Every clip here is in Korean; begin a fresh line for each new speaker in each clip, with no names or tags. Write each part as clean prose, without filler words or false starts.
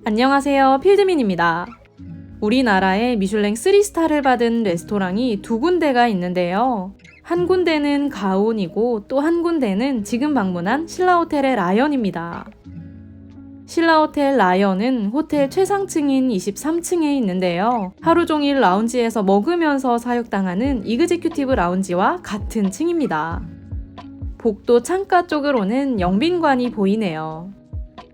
안녕하세요, 필드민입니다. 우리나라에 미슐랭 3스타를 받은 레스토랑이 두 군데가 있는데요. 한 군데는 가온이고 또 한 군데는 지금 방문한 신라호텔의 라연입니다. 신라호텔 라연은 호텔 최상층인 23층에 있는데요. 하루 종일 라운지에서 먹으면서 사육당하는 이그제큐티브 라운지와 같은 층입니다. 복도 창가 쪽으로는 영빈관이 보이네요.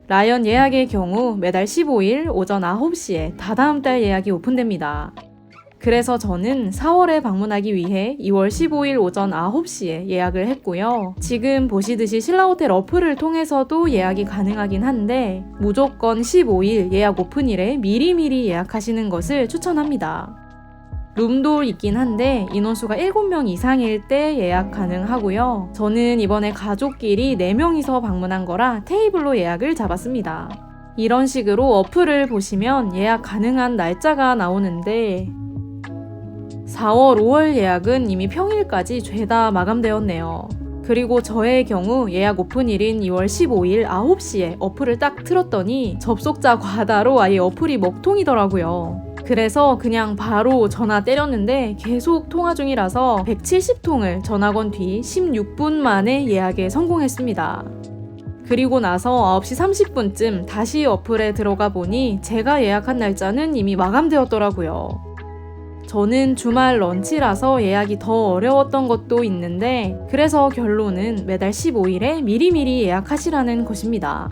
라연 예약의 경우 매달 15일 오전 9시에 다다음 달 예약이 오픈됩니다. 그래서 저는 4월에 방문하기 위해 2월 15일 오전 9시에 예약을 했고요. 지금 보시듯이 신라호텔 어플을 통해서도 예약이 가능하긴 한데 무조건 15일 예약 오픈일에 미리미리 예약하시는 것을 추천합니다. 룸도 있긴 한데 인원수가 7명 이상일 때 예약 가능하고요. 저는 이번에 가족끼리 4명이서 방문한 거라 테이블로 예약을 잡았습니다. 이런 식으로 어플을 보시면 예약 가능한 날짜가 나오는데 4월, 5월 예약은 이미 평일까지 죄다 마감되었네요. 그리고 저의 경우 예약 오픈일인 2월 15일 9시에 어플을 딱 틀었더니 접속자 과다로 아예 어플이 먹통이더라고요. 그래서 그냥 바로 전화 때렸는데 계속 통화 중이라서 170통을 전화 건 뒤 16분 만에 예약에 성공했습니다. 그리고 나서 9시 30분쯤 다시 어플에 들어가 보니 제가 예약한 날짜는 이미 마감되었더라고요. 저는 주말 런치라서 예약이 더 어려웠던 것도 있는데 그래서 결론은 매달 15일에 미리미리 예약하시라는 것입니다.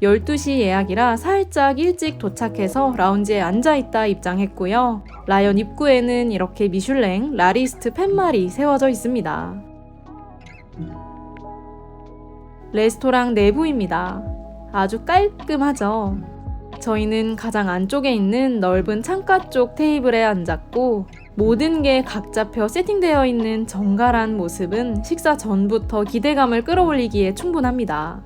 12시 예약이라 살짝 일찍 도착해서 라운지에 앉아있다 입장했고요. 라연 입구에는 이렇게 미슐랭 라리스트 팻말이 세워져 있습니다. 레스토랑 내부입니다. 아주 깔끔하죠. 저희는 가장 안쪽에 있는 넓은 창가 쪽 테이블에 앉았고 모든 게 각 잡혀 세팅되어 있는 정갈한 모습은 식사 전부터 기대감을 끌어올리기에 충분합니다.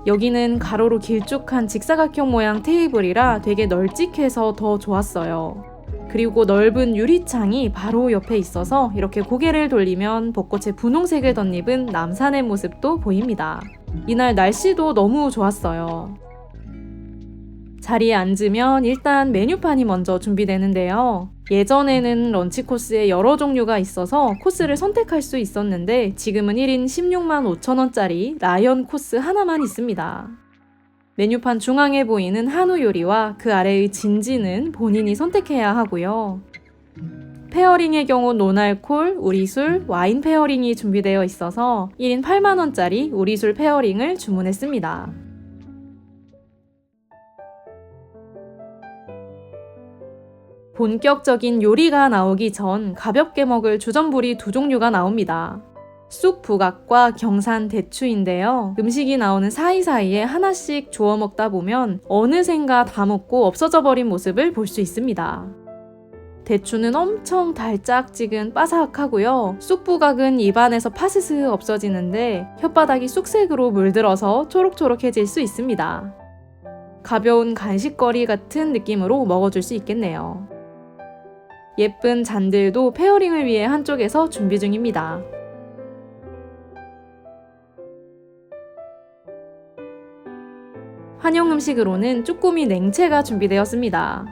여기는 가로로 길쭉한 직사각형 모양 테이블이라 되게 널찍해서 더 좋았어요. 그리고 넓은 유리창이 바로 옆에 있어서 이렇게 고개를 돌리면 벚꽃의 분홍색을 덧입은 남산의 모습도 보입니다. 이날 날씨도 너무 좋았어요. 자리에 앉으면 일단 메뉴판이 먼저 준비되는데요. 예전에는 런치 코스에 여러 종류가 있어서 코스를 선택할 수 있었는데 지금은 1인 16만 5천원짜리 라연 코스 하나만 있습니다. 메뉴판 중앙에 보이는 한우 요리와 그 아래의 진지는 본인이 선택해야 하고요. 페어링의 경우 논알콜, 우리술, 와인 페어링이 준비되어 있어서 1인 8만원짜리 우리술 페어링을 주문했습니다. 본격적인 요리가 나오기 전 가볍게 먹을 주전부리 2종류가 나옵니다. 쑥 부각과 경산 대추인데요. 음식이 나오는 사이사이에 하나씩 주워 먹다 보면 어느샌가 다 먹고 없어져 버린 모습을 볼 수 있습니다. 대추는 엄청 달짝지근 바삭하고요. 쑥 부각은 입안에서 파스스 없어지는데 혓바닥이 쑥색으로 물들어서 초록초록해질 수 있습니다. 가벼운 간식거리 같은 느낌으로 먹어줄 수 있겠네요. 예쁜 잔들도 페어링을 위해 한쪽에서 준비 중입니다. 한영 음식으로는 쭈꾸미 냉채가 준비되었습니다.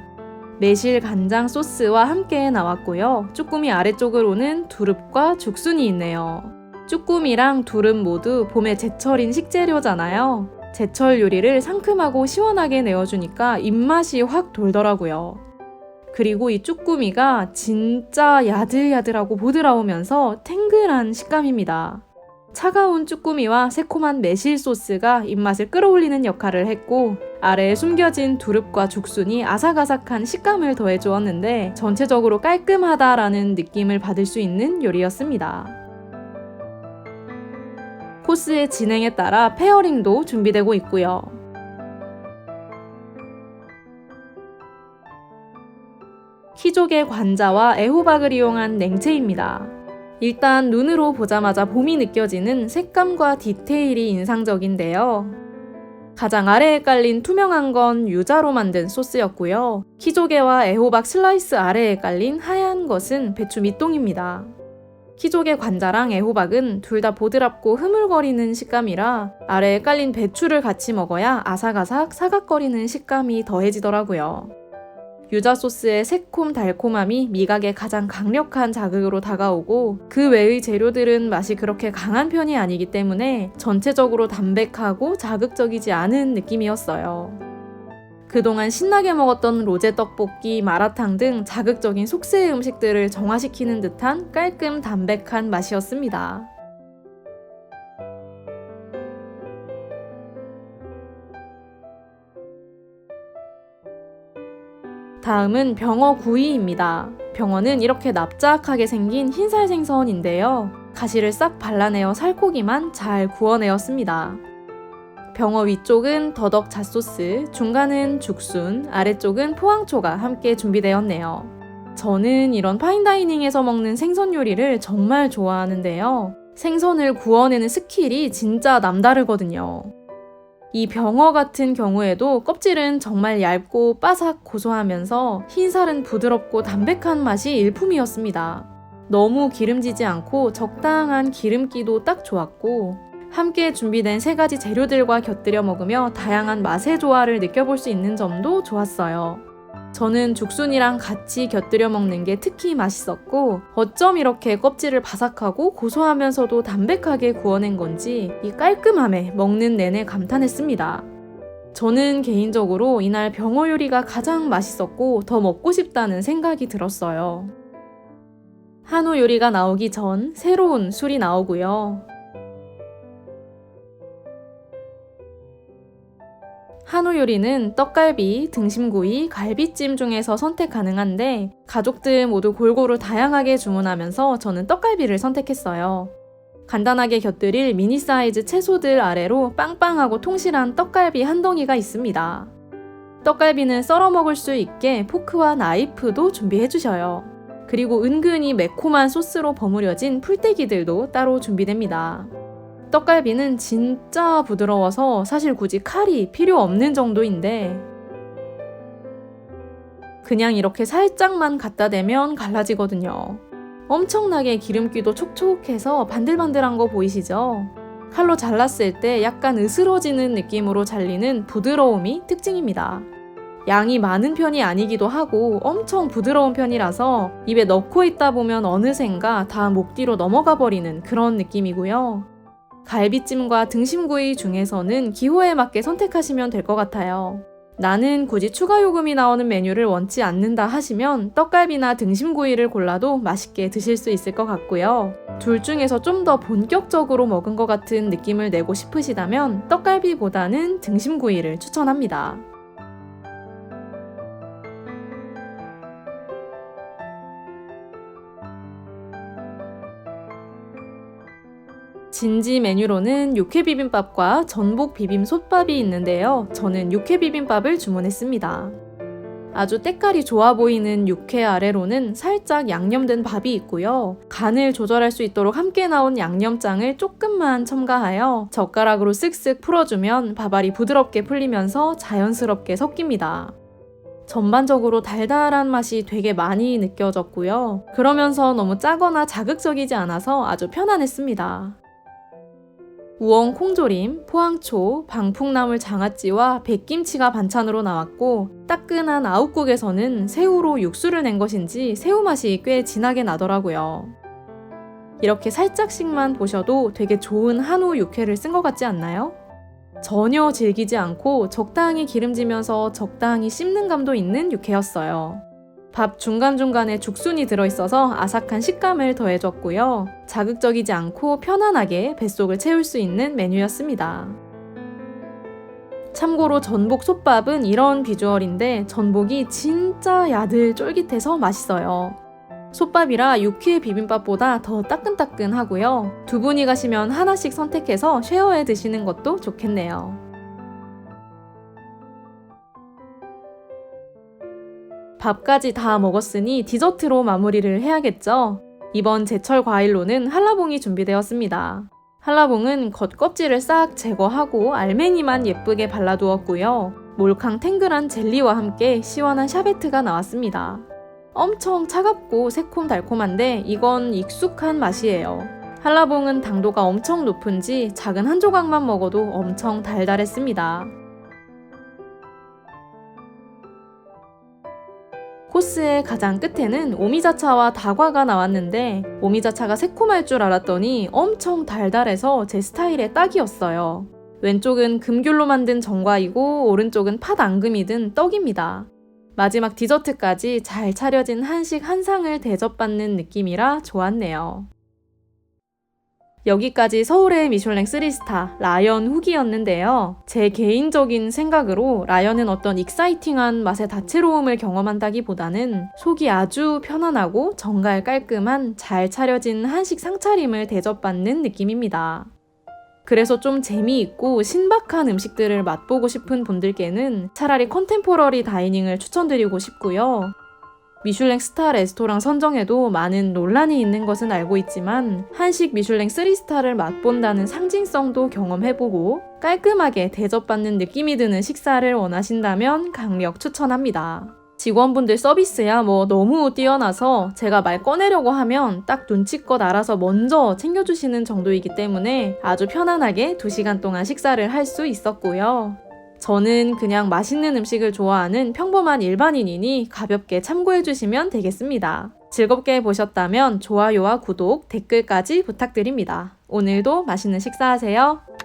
매실 간장 소스와 함께 나왔고요. 쭈꾸미 아래쪽으로는 두릅과 죽순이 있네요. 쭈꾸미랑 두릅 모두 봄의 제철인 식재료잖아요. 제철 요리를 상큼하고 시원하게 내어주니까 입맛이 확 돌더라고요. 그리고 이 쭈꾸미가 진짜 야들야들하고 보드라우면서 탱글한 식감입니다. 차가운 쭈꾸미와 새콤한 매실 소스가 입맛을 끌어올리는 역할을 했고 아래에 숨겨진 두릅과 죽순이 아삭아삭한 식감을 더해주었는데 전체적으로 깔끔하다라는 느낌을 받을 수 있는 요리였습니다. 코스의 진행에 따라 페어링도 준비되고 있고요. 키조개 관자와 애호박을 이용한 냉채입니다. 일단 눈으로 보자마자 봄이 느껴지는 색감과 디테일이 인상적인데요. 가장 아래에 깔린 투명한 건 유자로 만든 소스였고요. 키조개와 애호박 슬라이스 아래에 깔린 하얀 것은 배추 밑동입니다. 키조개 관자랑 애호박은 둘 다 보드랍고 흐물거리는 식감이라 아래에 깔린 배추를 같이 먹어야 아삭아삭 사각거리는 식감이 더해지더라고요. 유자 소스의 새콤 달콤함이 미각에 가장 강력한 자극으로 다가오고 그 외의 재료들은 맛이 그렇게 강한 편이 아니기 때문에 전체적으로 담백하고 자극적이지 않은 느낌이었어요. 그동안 신나게 먹었던 로제 떡볶이, 마라탕 등 자극적인 속세의 음식들을 정화시키는 듯한 깔끔 담백한 맛이었습니다. 다음은 병어 구이입니다. 병어는 이렇게 납작하게 생긴 흰살 생선인데요. 가시를 싹 발라내어 살코기만 잘 구워내었습니다. 병어 위쪽은 더덕 잣소스, 중간은 죽순, 아래쪽은 포항초가 함께 준비되었네요. 저는 이런 파인다이닝에서 먹는 생선 요리를 정말 좋아하는데요. 생선을 구워내는 스킬이 진짜 남다르거든요. 이 병어 같은 경우에도 껍질은 정말 얇고 바삭 고소하면서 흰살은 부드럽고 담백한 맛이 일품이었습니다. 너무 기름지지 않고 적당한 기름기도 딱 좋았고 함께 준비된 3가지 재료들과 곁들여 먹으며 다양한 맛의 조화를 느껴볼 수 있는 점도 좋았어요. 저는 죽순이랑 같이 곁들여 먹는 게 특히 맛있었고 어쩜 이렇게 껍질을 바삭하고 고소하면서도 담백하게 구워낸 건지 이 깔끔함에 먹는 내내 감탄했습니다. 저는 개인적으로 이날 병어 요리가 가장 맛있었고 더 먹고 싶다는 생각이 들었어요. 한우 요리가 나오기 전 새로운 술이 나오고요. 한우 요리는 떡갈비, 등심구이, 갈비찜 중에서 선택 가능한데 가족들 모두 골고루 다양하게 주문하면서 저는 떡갈비를 선택했어요. 간단하게 곁들일 미니 사이즈 채소들 아래로 빵빵하고 통실한 떡갈비 한 덩이가 있습니다. 떡갈비는 썰어 먹을 수 있게 포크와 나이프도 준비해 주셔요. 그리고 은근히 매콤한 소스로 버무려진 풀떼기들도 따로 준비됩니다. 떡갈비는 진짜 부드러워서 사실 굳이 칼이 필요 없는 정도인데 그냥 이렇게 살짝만 갖다 대면 갈라지거든요. 엄청나게 기름기도 촉촉해서 반들반들한 거 보이시죠? 칼로 잘랐을 때 약간 으스러지는 느낌으로 잘리는 부드러움이 특징입니다. 양이 많은 편이 아니기도 하고 엄청 부드러운 편이라서 입에 넣고 있다 보면 어느샌가 다 목 뒤로 넘어가 버리는 그런 느낌이고요. 갈비찜과 등심구이 중에서는 기호에 맞게 선택하시면 될 것 같아요. 나는 굳이 추가 요금이 나오는 메뉴를 원치 않는다 하시면 떡갈비나 등심구이를 골라도 맛있게 드실 수 있을 것 같고요. 둘 중에서 좀 더 본격적으로 먹은 것 같은 느낌을 내고 싶으시다면 떡갈비보다는 등심구이를 추천합니다. 진지 메뉴로는 육회 비빔밥과 전복 비빔 솥밥이 있는데요. 저는 육회 비빔밥을 주문했습니다. 아주 때깔이 좋아 보이는 육회 아래로는 살짝 양념된 밥이 있고요. 간을 조절할 수 있도록 함께 나온 양념장을 조금만 첨가하여 젓가락으로 쓱쓱 풀어주면 밥알이 부드럽게 풀리면서 자연스럽게 섞입니다. 전반적으로 달달한 맛이 되게 많이 느껴졌고요. 그러면서 너무 짜거나 자극적이지 않아서 아주 편안했습니다. 우엉 콩조림, 포항초, 방풍나물 장아찌와 백김치가 반찬으로 나왔고 따끈한 아욱국에서는 새우로 육수를 낸 것인지 새우 맛이 꽤 진하게 나더라고요. 이렇게 살짝씩만 보셔도 되게 좋은 한우 육회를 쓴 것 같지 않나요? 전혀 질기지 않고 적당히 기름지면서 적당히 씹는 감도 있는 육회였어요. 밥 중간중간에 죽순이 들어있어서 아삭한 식감을 더해줬고요. 자극적이지 않고 편안하게 뱃속을 채울 수 있는 메뉴였습니다. 참고로 전복 솥밥은 이런 비주얼인데 전복이 진짜 야들 쫄깃해서 맛있어요. 솥밥이라 육회 비빔밥보다 더 따끈따끈하고요. 두 분이 가시면 하나씩 선택해서 쉐어해 드시는 것도 좋겠네요. 밥까지 다 먹었으니 디저트로 마무리를 해야겠죠? 이번 제철 과일로는 한라봉이 준비되었습니다. 한라봉은 겉껍질을 싹 제거하고 알맹이만 예쁘게 발라두었고요. 몰캉 탱글한 젤리와 함께 시원한 샤베트가 나왔습니다. 엄청 차갑고 새콤달콤한데 이건 익숙한 맛이에요. 한라봉은 당도가 엄청 높은지 작은 한 조각만 먹어도 엄청 달달했습니다. 코스의 가장 끝에는 오미자차와 다과가 나왔는데 오미자차가 새콤할 줄 알았더니 엄청 달달해서 제 스타일의 딱이었어요. 왼쪽은 금귤로 만든 전과이고 오른쪽은 팥 앙금이 든 떡입니다. 마지막 디저트까지 잘 차려진 한식 한 상을 대접받는 느낌이라 좋았네요. 여기까지 서울의 미슐랭 3스타 라연 후기였는데요. 제 개인적인 생각으로 라연은 어떤 익사이팅한 맛의 다채로움을 경험한다기보다는 속이 아주 편안하고 정갈 깔끔한 잘 차려진 한식 상차림을 대접받는 느낌입니다. 그래서 좀 재미있고 신박한 음식들을 맛보고 싶은 분들께는 차라리 컨템포러리 다이닝을 추천드리고 싶고요. 미슐랭 스타 레스토랑 선정에도 많은 논란이 있는 것은 알고 있지만 한식 미슐랭 3스타를 맛본다는 상징성도 경험해보고 깔끔하게 대접받는 느낌이 드는 식사를 원하신다면 강력 추천합니다. 직원분들 서비스야 너무 뛰어나서 제가 말 꺼내려고 하면 딱 눈치껏 알아서 먼저 챙겨주시는 정도이기 때문에 아주 편안하게 2시간 동안 식사를 할 수 있었고요. 저는 그냥 맛있는 음식을 좋아하는 평범한 일반인이니 가볍게 참고해주시면 되겠습니다. 즐겁게 보셨다면 좋아요와 구독, 댓글까지 부탁드립니다. 오늘도 맛있는 식사하세요.